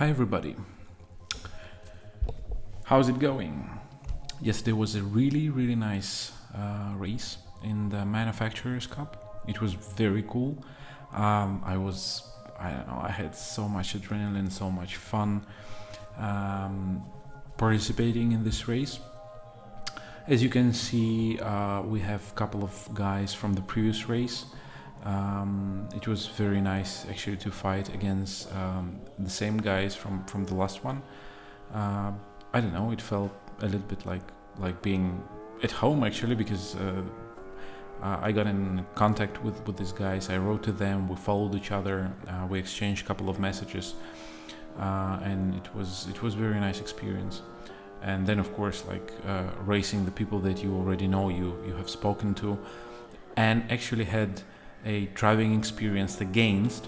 Hi everybody, how's it going? Yes, there was a really nice race in the Manufacturers Cup. It was very cool. I don't know, I had so much adrenaline, so much fun participating in this race. As you can see, we have a couple of guys from the previous race. It was very nice actually to fight against the same guys from the last one. I don't know, it felt a little bit like being at home actually, because I got in contact with these guys. I wrote to them, we followed each other, we exchanged a couple of messages, and it was very nice experience. And then of course racing the people that you already know, you have spoken to, and actually had a driving experience against.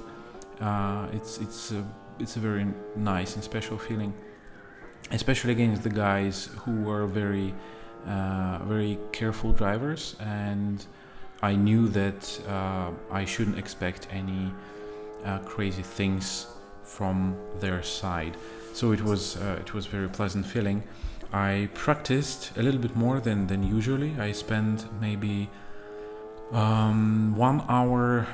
It's a very nice and special feeling, especially against the guys who were very careful drivers, and I knew that I shouldn't expect any crazy things from their side. So it was very pleasant feeling. I practiced a little bit more than usually. I spent maybe 1 hour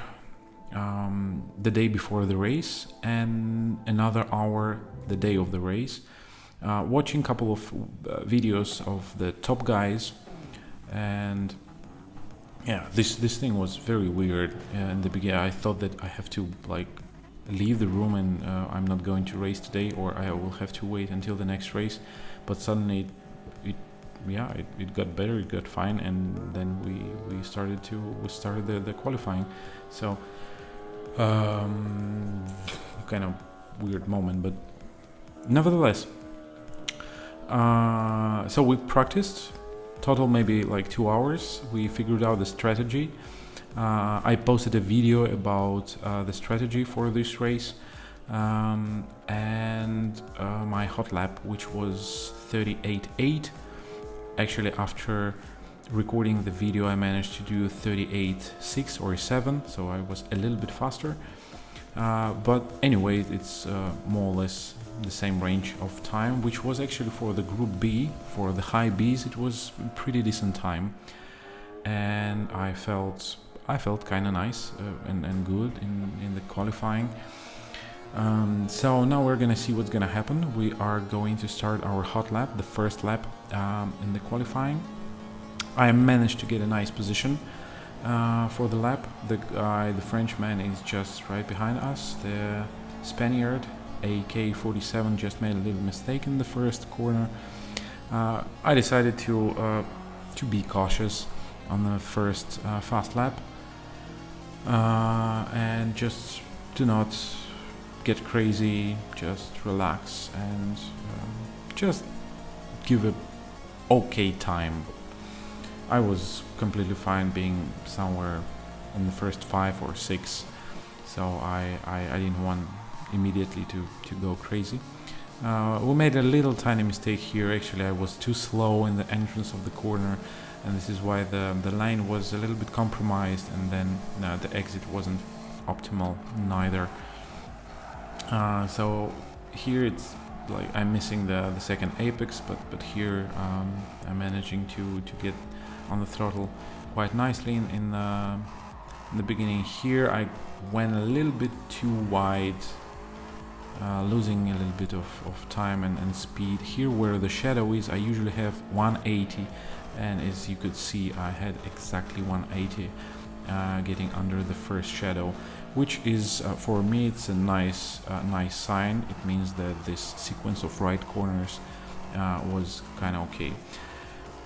the day before the race and another hour the day of the race, watching a couple of videos of the top guys. And yeah, this thing was very weird. In the beginning I thought that I have to leave the room and I'm not going to race today, or I will have to wait until the next race. But suddenly it got better, it got fine, and then we started the qualifying. So kind of weird moment, but nevertheless, so we practiced total maybe 2 hours. We figured out the strategy. I posted a video about the strategy for this race, and my hot lap, which was 38.8. Actually, after recording the video, I managed to do 38.6 or 7, so I was a little bit faster. But anyway, it's more or less the same range of time, which was actually for the Group B, for the high Bs, it was pretty decent time. And I felt kind of nice and good in the qualifying. So now we're gonna see what's gonna happen. We are going to start our hot lap, the first lap in the qualifying. I managed to get a nice position for the lap. The Frenchman is just right behind us. The Spaniard AK-47 just made a little mistake in the first corner. I decided to be cautious on the first fast lap and just do not get crazy, just relax and just give a okay time. I was completely fine being somewhere in the first 5 or 6, so I didn't want immediately to go crazy. We made a little tiny mistake here. Actually, I was too slow in the entrance of the corner, and this is why the lane was a little bit compromised, and then the exit wasn't optimal neither. So here it's I'm missing the second apex, but here I'm managing to get on the throttle quite nicely in the beginning. Here I went a little bit too wide, losing a little bit of time and speed. Here where the shadow is, I usually have 180, and as you could see I had exactly 180 getting under the first shadow, which is for me it's a nice sign. It means that this sequence of right corners was kind of okay.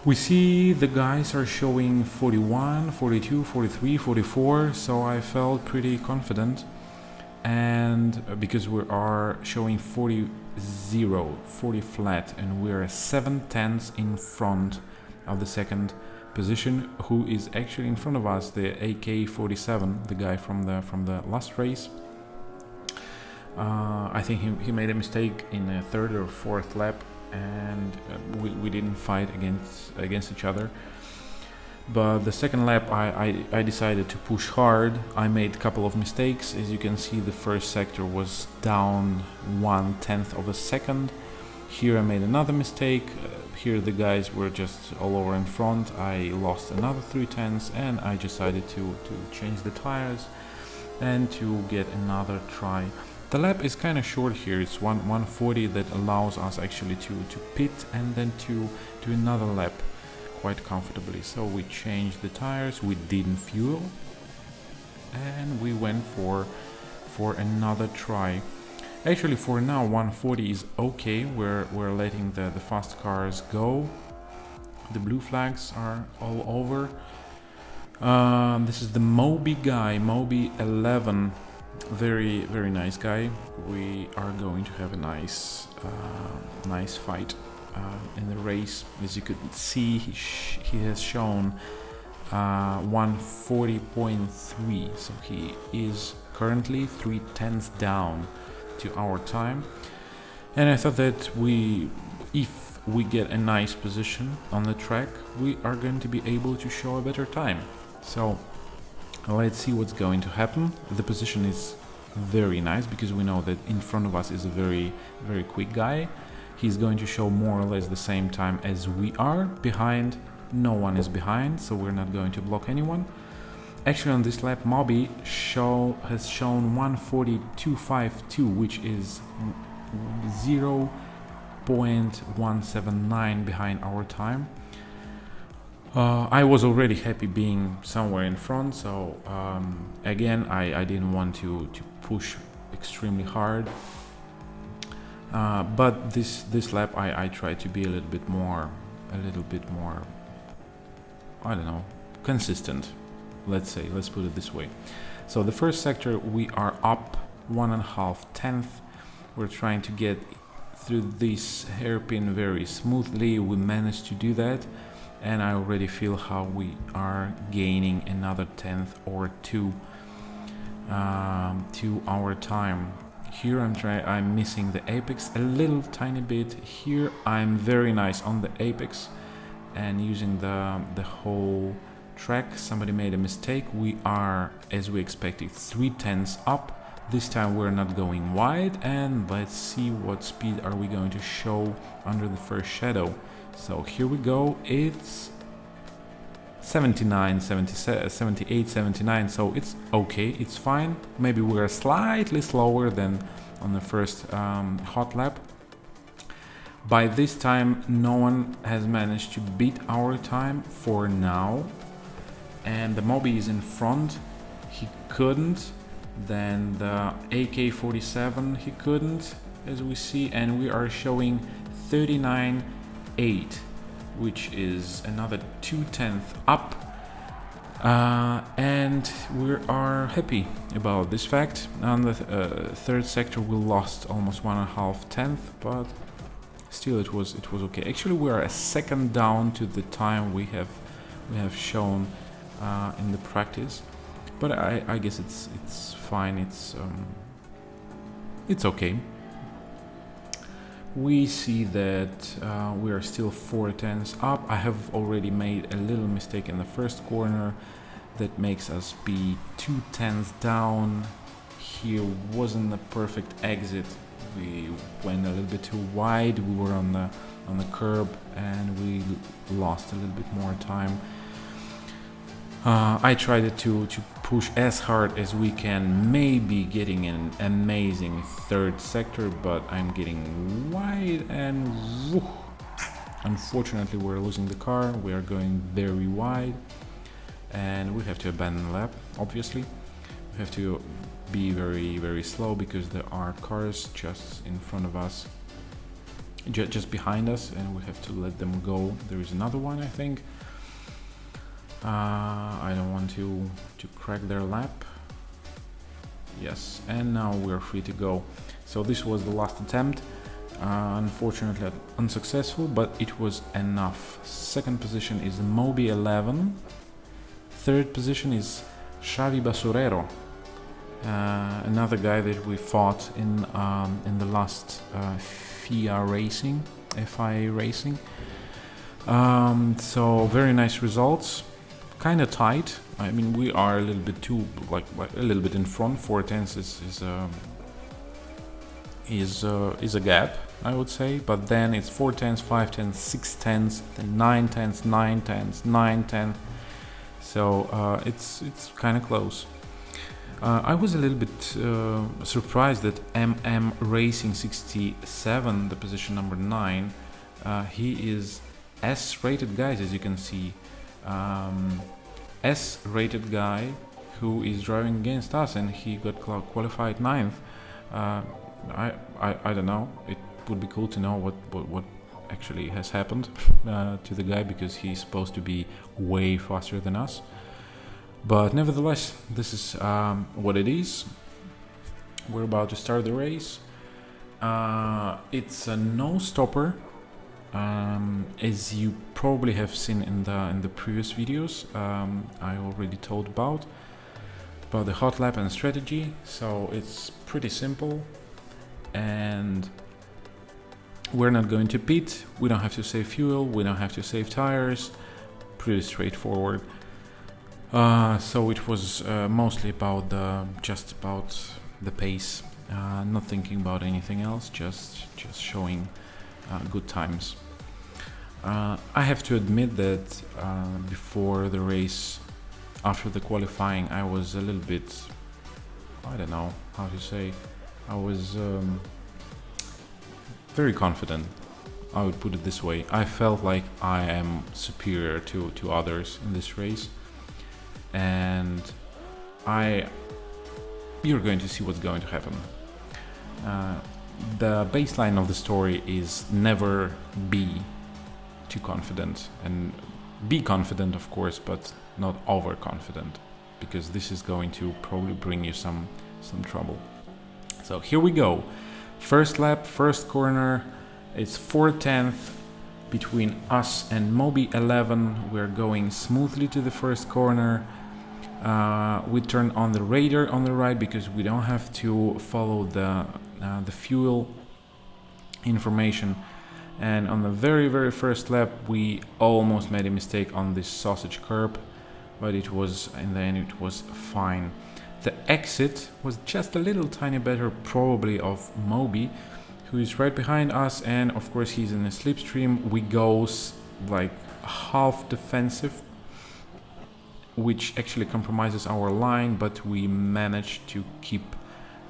We see the guys are showing 41, 42, 43, 44, so I felt pretty confident. And because we are showing 40 flat, and we are 7/10 in front of the second position, who is actually in front of us, the AK-47, the guy from the last race. I think he made a mistake in the third or fourth lap, and we didn't fight against each other. But the second lap I decided to push hard. I made a couple of mistakes. As you can see, the first sector was down 1/10 of a second. Here I made another mistake. Here the guys were just all over in front. I lost another 3/10 and I decided to change the tires and to get another try. The lap is kind of short here. It's 140 that allows us actually to pit and then to do another lap quite comfortably. So we changed the tires, we didn't fuel, and we went for another try. Actually, for now 140 is okay. We're letting the fast cars go. The blue flags are all over. This is the Moby guy, Moby 11. Very nice guy. We are going to have a nice fight in the race. As you could see, he has shown 140.3, so he is currently 3/10 down to our time. And I thought that if we get a nice position on the track, we are going to be able to show a better time. So let's see what's going to happen. The position is very nice because we know that in front of us is a very quick guy. He's going to show more or less the same time as we are. Behind, no one is behind, so we're not going to block anyone. Actually, on this lap, Moby has shown 142.52, which is 0.179 behind our time. I was already happy being somewhere in front, so again, I didn't want to push extremely hard. But this lap, I tried to be a little bit more, I don't know, consistent. Let's put it this way. So the first sector, we are up 1.5 We're trying to get through this hairpin very smoothly. We managed to do that, and I already feel how we are gaining another 10th or 2 to our time. Here I'm missing the apex a little tiny bit. Here I'm very nice on the apex and using the whole track. Somebody made a mistake. We are, as we expected, 3/10 up. This time we're not going wide, and let's see what speed are we going to show under the first shadow. So here we go. It's 78, 79, so it's okay, it's fine. Maybe we're slightly slower than on the first hot lap. By this time, no one has managed to beat our time for now. And the Moby is in front, he couldn't. Then the AK-47, he couldn't, as we see, and we are showing 39.8, which is another 2/10 up. And we are happy about this fact. On the third sector, we lost almost 1.5 but still it was okay. Actually, we are a second down to the time we have shown in the practice, but I guess it's fine. It's okay. We see that we are still 4/10 up. I have already made a little mistake in the first corner that makes us be 2/10 down. Here wasn't the perfect exit. We went a little bit too wide. We were on the curb and we lost a little bit more time. I tried to push as hard as we can, maybe getting an amazing third sector, but I'm getting wide and unfortunately we're losing the car. We are going very wide and we have to abandon the lap. Obviously we have to be very slow because there are cars just in front of us, just behind us, and we have to let them go. There is another one, I think. I don't want to crack their lap. Yes, and now we're free to go. So this was the last attempt. Unfortunately unsuccessful, but it was enough. Second position is Moby 11. Third position is Xavi Basurero, another guy that we fought in the last FIA racing. So very nice results. kind of tight. I mean, we are a little bit too, like a little bit in front. 4 tenths is a gap, I would say. But then it's 4 tenths, 5 tenths, 6 tenths, then 9 tenths, 9 tenths, 9 tenths. So it's kind of close. I was a little bit surprised that Racing 67, the position number 9, he is S-rated, guys, as you can see. S-rated guy who is driving against us, and he got qualified 9th. I don't know. It would be cool to know what actually has happened to the guy, because he's supposed to be way faster than us. But nevertheless, this is what it is. We're about to start the race. It's a no-stopper, as you probably have seen in the previous videos. I already told about the hot lap and strategy. So it's pretty simple, and we're not going to pit. We don't have to save fuel. We don't have to save tires. Pretty straightforward. So it was mostly about just about the pace, not thinking about anything else, just showing good times. I have to admit that before the race, after the qualifying, I was a little bit, I don't know how to say, I was very confident, I would put it this way. I felt like I am superior to others in this race. And you're going to see what's going to happen. The baseline of the story is never be too confident, and be confident, of course, but not overconfident, because this is going to probably bring you some trouble. So here we go. First lap, first corner. It's 4 tenths between us and Moby 11. We're going smoothly to the first corner. We turn on the radar on the right because we don't have to follow the fuel information. And on the very first lap, we almost made a mistake on this sausage curb, but it was, in the end, it was fine. The exit was just a little tiny better, probably, of Moby, who is right behind us, and of course he's in a slipstream. We go like half defensive, which actually compromises our line, but we managed to keep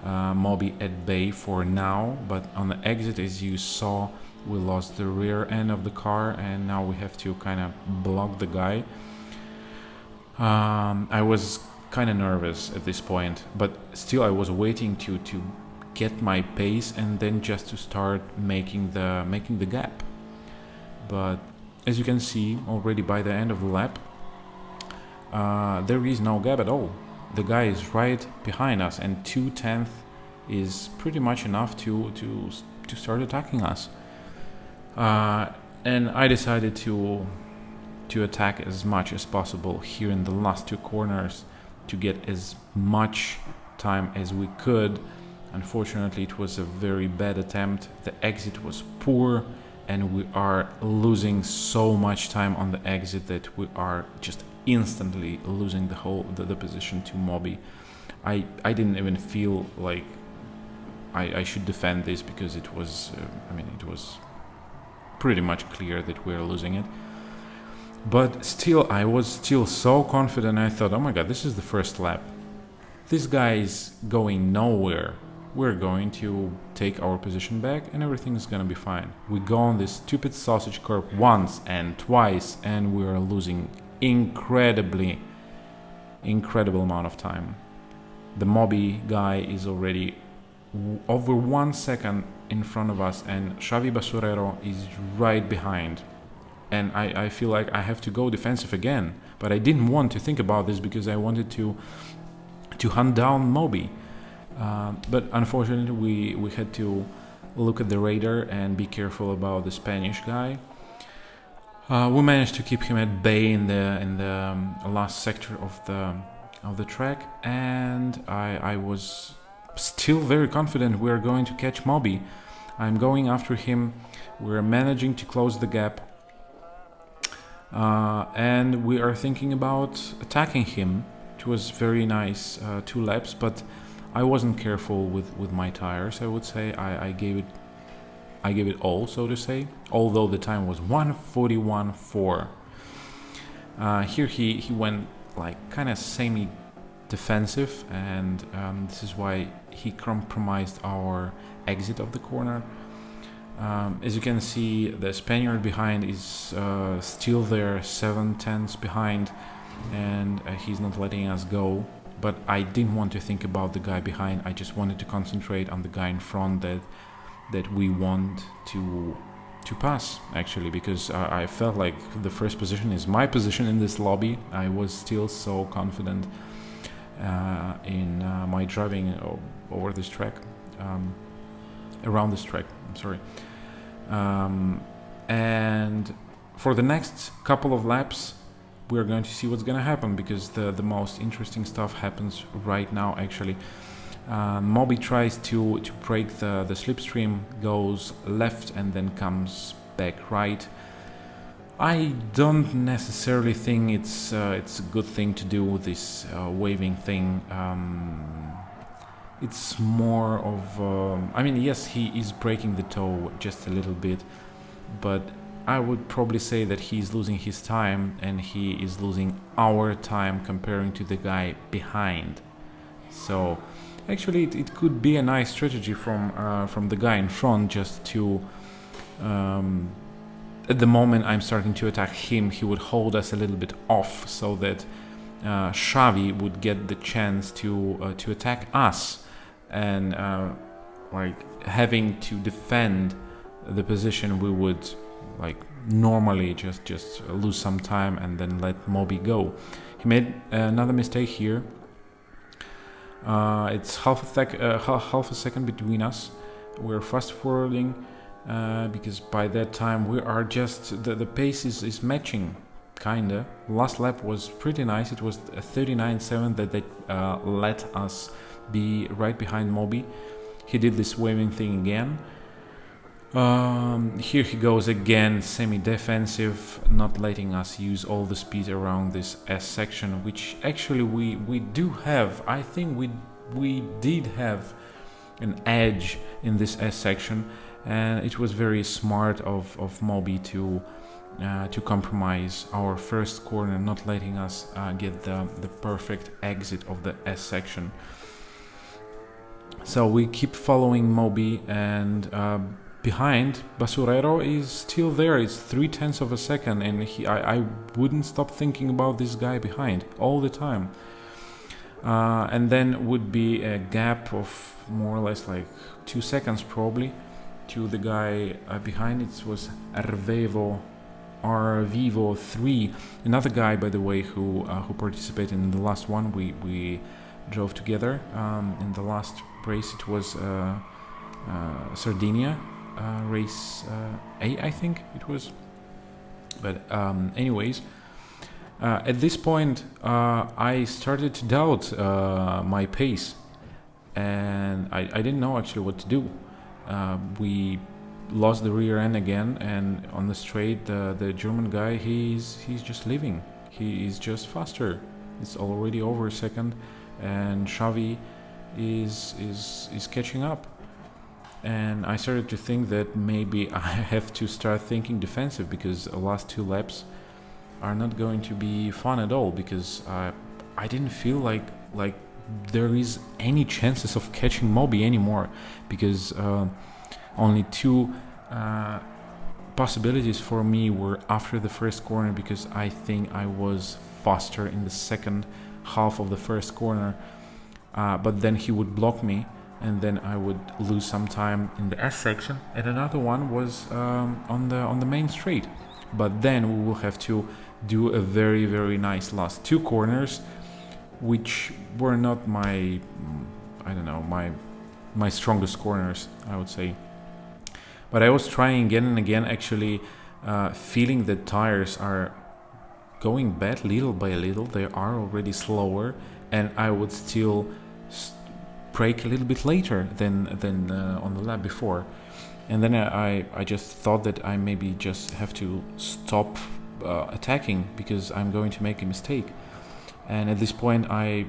Moby at bay for now. But on the exit, as you saw, we lost the rear end of the car, and now we have to kind of block the guy. I was kind of nervous at this point, but still I was waiting to get my pace and then just to start making the gap. But as you can see, already by the end of the lap, there is no gap at all. The guy is right behind us, and 2 tenths is pretty much enough to start attacking us. And I decided to attack as much as possible here in the last 2 corners to get as much time as we could. Unfortunately, it was a very bad attempt. The exit was poor, and we are losing so much time on the exit that we are just instantly losing the position to Moby. I didn't even feel like I should defend this, because it was it was pretty much clear that we're losing it. But still, I was still so confident. I thought, oh my god, this is the first lap. This guy is going nowhere. We're going to take our position back and everything is gonna be fine. We go on this stupid sausage curb once and twice, and we're losing incredible amount of time. The Moby guy is already over 1 second in front of us, and Xavi Basurero is right behind. And I feel like I have to go defensive again, but I didn't want to think about this because I wanted to hunt down Moby. But unfortunately, we had to look at the radar and be careful about the Spanish guy. We managed to keep him at bay in the last sector of the track, and I was still very confident we are going to catch Moby. I'm going after him. We're managing to close the gap. and we are thinking about attacking him. It was very nice 2 laps, but I wasn't careful with my tires. I would say I gave it all, so to say, although the time was 1:41.4. Here he went like kind of semi-defensive, and this is why he compromised our exit of the corner. As you can see, the Spaniard behind is still there, 7/10 behind, and he's not letting us go. But I didn't want to think about the guy behind. I just wanted to concentrate on the guy in front that we want to pass, actually, because I felt like the first position is my position in this lobby. I was still so confident in my driving over this track, around this track, I'm sorry. And for the next couple of laps, we're going to see what's going to happen, because the most interesting stuff happens right now, actually. Moby tries to break the slipstream, goes left and then comes back right. I don't necessarily think it's a good thing to do this waving thing. It's more of I mean, yes, he is breaking the toe just a little bit, but I would probably say that he's losing his time and he is losing our time comparing to the guy behind. So actually, it could be a nice strategy from the guy in front, just to at the moment I'm starting to attack him, he would hold us a little bit off, so that Xavi would get the chance to attack us, and like having to defend the position, we would like normally just lose some time and then let Moby go. He made another mistake here. It's half a second between us. We're fast forwarding because by that time we are just the pace is matching, kinda. Last lap was pretty nice. It was a 39.7 that they let us be right behind Moby. He did this waving thing again. Here he goes again, semi-defensive, not letting us use all the speed around this S section, which actually we do have. I think we did have an edge in this S section, and it was very smart of Moby to compromise our first corner, not letting us get the perfect exit of the S section. So we keep following Moby, and behind, Basurero is still there. It's 0.3 of a second, and I wouldn't stop thinking about this guy behind all the time. And then would be a gap of more or less like 2 seconds probably to the guy behind. It was Arvivo 3, another guy, by the way, who participated in the last one. We drove together in the last race. It was Sardinia. Race A, I think it was. But anyways, at this point I started to doubt my pace, and I didn't know actually what to do. We lost the rear end again, and on the straight the German guy, he's just leaving. He is just faster. It's already over a second, and Xavi is catching up. And I started to think that maybe I have to start thinking defensive, because the last 2 laps are not going to be fun at all, because I didn't feel like there is any chances of catching Moby anymore, because only 2 possibilities for me were after the first corner, because I think I was faster in the second half of the first corner, but then he would block me, and then I would lose some time in the S section. And another one was on the main straight. But then we will have to do a very, very nice last 2 corners, which were not my strongest corners, I would say. But I was trying again and again, actually feeling that tires are going bad little by little. They are already slower, and I would still brake a little bit later than on the lap before. And then I just thought that I maybe just have to stop attacking because I'm going to make a mistake. And at this point I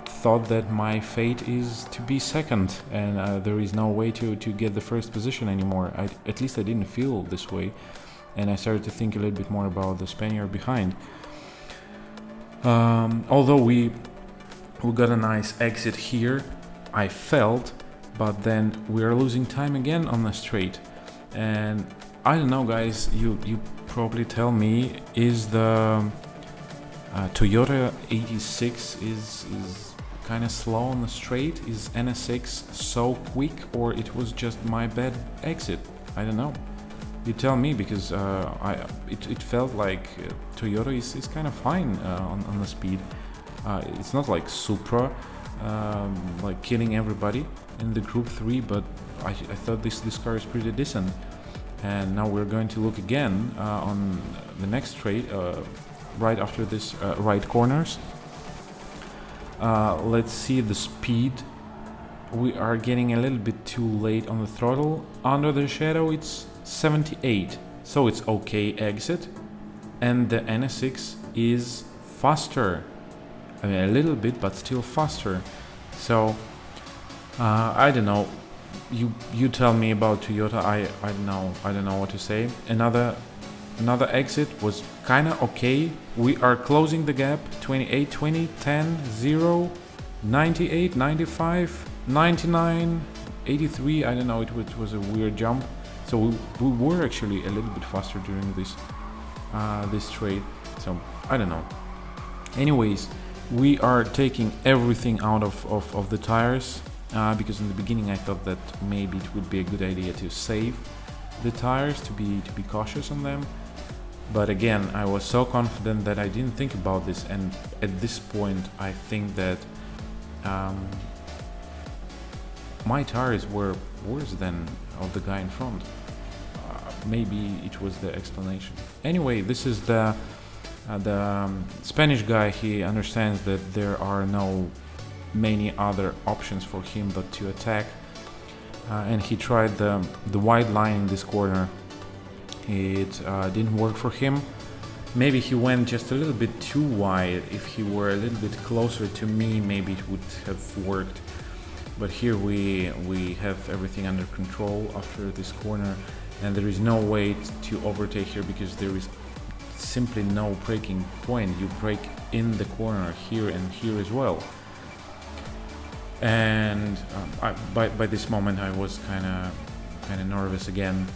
thought that my fate is to be second, and there is no way to get the first position anymore. At least I didn't feel this way, and I started to think a little bit more about the Spaniard behind. Although we got a nice exit here, I felt, but then we are losing time again on the straight. And I don't know, guys, you probably tell me, is the Toyota 86 is kind of slow on the straight? Is NSX so quick, or it was just my bad exit? I don't know. You tell me, because it felt like Toyota is kind of fine on the speed. It's not like Supra, like killing everybody in the Group 3, but I thought this car is pretty decent. And now we're going to look again on the next straight, right after this right corners. Let's see the speed. We are getting a little bit too late on the throttle. Under the shadow it's 78, so it's okay exit, and the NSX is faster. I mean, a little bit, but still faster. So I don't know. You tell me about Toyota. I don't know what to say. Another exit was kind of okay. We are closing the gap. 28, 20, 10, 0, 98, 95, 99, 83. I don't know. It was a weird jump. So we were actually a little bit faster during this trade. So I don't know. Anyways, we are taking everything out of the tires, because in the beginning I thought that maybe it would be a good idea to save the tires, to be cautious on them. But again, I was so confident that I didn't think about this, and at this point I think that my tires were worse than of the guy in front. Maybe it was the explanation. Anyway, this is the Spanish guy. He understands that there are no many other options for him but to attack, and he tried the wide line in this corner. It didn't work for him. Maybe he went just a little bit too wide. If he were a little bit closer to me, maybe it would have worked. But here we have everything under control after this corner, and there is no way to overtake here because there is simply no braking point. You brake in the corner here and here as well. And by this moment I was kind of nervous again,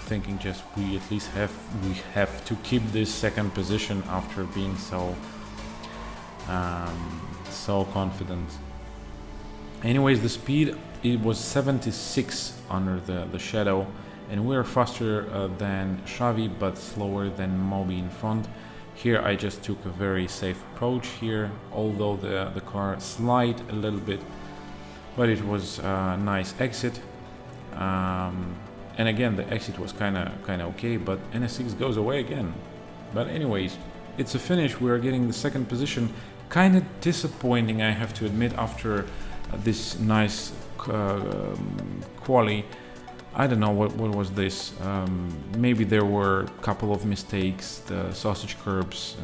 thinking just we at least have to keep this second position after being so confident. Anyways, the speed, it was 76 under the shadow, and we are faster than Xavi but slower than Moby in front. Here I just took a very safe approach here, although the car slid a little bit, but it was a nice exit. And again, the exit was kind of okay, but NSX goes away again. But anyways, it's a finish. We are getting the second position. Kind of disappointing, I have to admit, after this nice quali. I don't know what was this. Maybe there were a couple of mistakes, the sausage curbs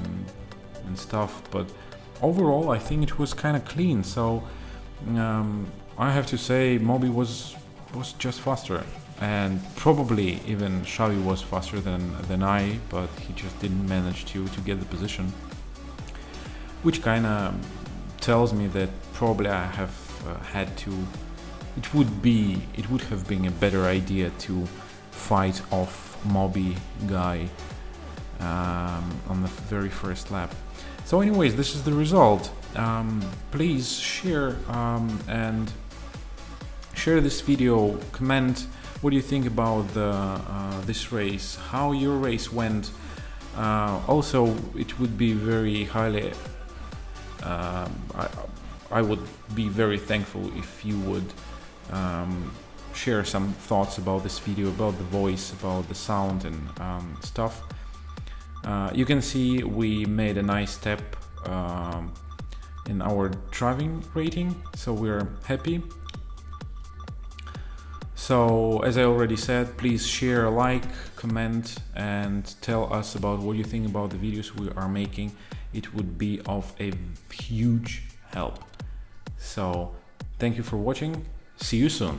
and stuff, but overall I think it was kind of clean. So I have to say Moby was just faster, and probably even Xavi was faster than I, but he just didn't manage to get the position, which kind of tells me that probably I have had to. It would have been a better idea to fight off Moby guy on the very first lap. So anyways, this is the result. Please share and share this video, comment what do you think about this race, how your race went. Also, it would be very highly I would be very thankful if you would share some thoughts about this video, about the voice, about the sound and stuff. You can see we made a nice step in our driving rating, so we're happy. So as I already said, please share, like, comment, and tell us about what you think about the videos we are making. It would be of a huge help. So thank you for watching. See you soon.